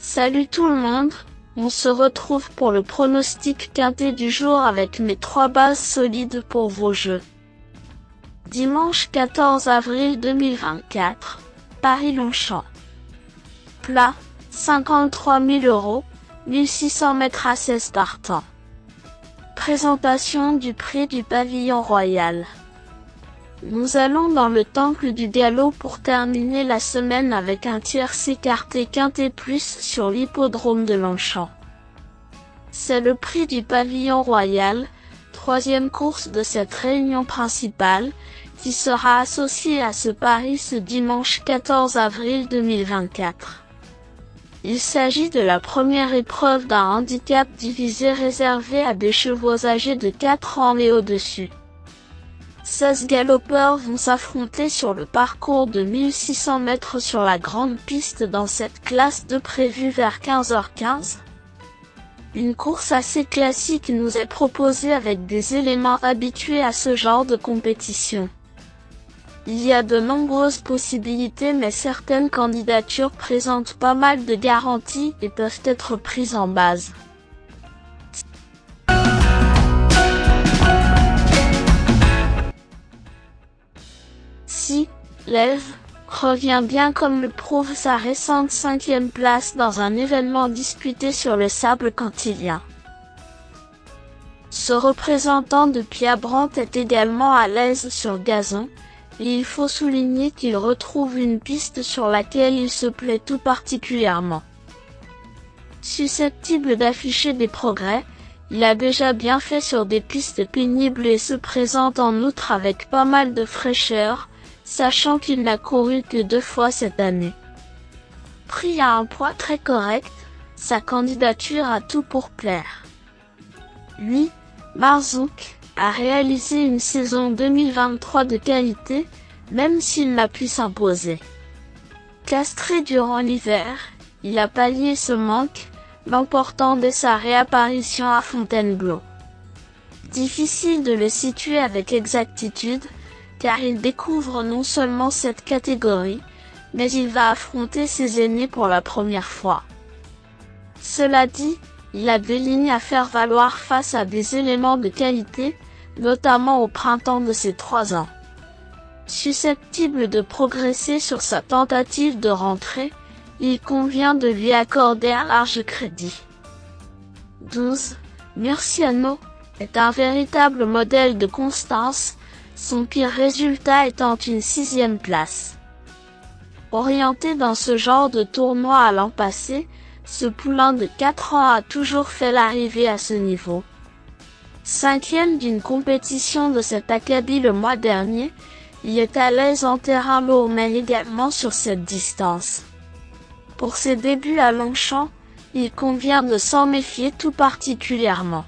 Salut tout le monde, on se retrouve pour le pronostic quintet du jour avec mes 3 bases solides pour vos jeux. Dimanche 14 avril 2024, Paris-Longchamp. Plat, 53 000 €, 1600 mètres à 16 partants. Présentation du prix du Pavillon Royal. Nous allons dans le temple du galop pour terminer la semaine avec un tiercé quarté quintet plus sur l'hippodrome de Longchamp. C'est le prix du Pavillon Royal, 3e course de cette réunion principale, qui sera associée à ce pari ce dimanche 14 avril 2024. Il s'agit de la première épreuve d'un handicap divisé réservé à des chevaux âgés de 4 ans et au-dessus. 16 galopeurs vont s'affronter sur le parcours de 1600 mètres sur la grande piste dans cette classe de prévue vers 15h15. Une course assez classique nous est proposée avec des éléments habitués à ce genre de compétition. Il y a de nombreuses possibilités mais certaines candidatures présentent pas mal de garanties et peuvent être prises en base. Si l'Elve revient bien comme le prouve sa récente 5e place dans un événement disputé sur le sable cantilien. Ce représentant de Piabrante est également à l'aise sur gazon, et il faut souligner qu'il retrouve une piste sur laquelle il se plaît tout particulièrement. Susceptible d'afficher des progrès, il a déjà bien fait sur des pistes pénibles et se présente en outre avec pas mal de fraîcheur, sachant qu'il n'a couru que 2 fois cette année. Pris à un poids très correct, sa candidature a tout pour plaire. Lui, Marzouk, a réalisé une saison 2023 de qualité, même s'il n'a pu s'imposer. Castré durant l'hiver, il a pallié ce manque, l'emportant dès sa réapparition à Fontainebleau. Difficile de le situer avec exactitude, car il découvre non seulement cette catégorie, mais il va affronter ses aînés pour la première fois. Cela dit, il a des lignes à faire valoir face à des éléments de qualité, notamment au printemps de ses 3 ans. Susceptible de progresser sur sa tentative de rentrée, il convient de lui accorder un large crédit. 12. Murciano est un véritable modèle de constance, son pire résultat étant une 6e place. Orienté dans ce genre de tournoi à l'an passé, ce poulain de 4 ans a toujours fait l'arrivée à ce niveau. 5e d'une compétition de cet acabit le mois dernier, il est à l'aise en terrain lourd mais également sur cette distance. Pour ses débuts à Longchamp, il convient de s'en méfier tout particulièrement.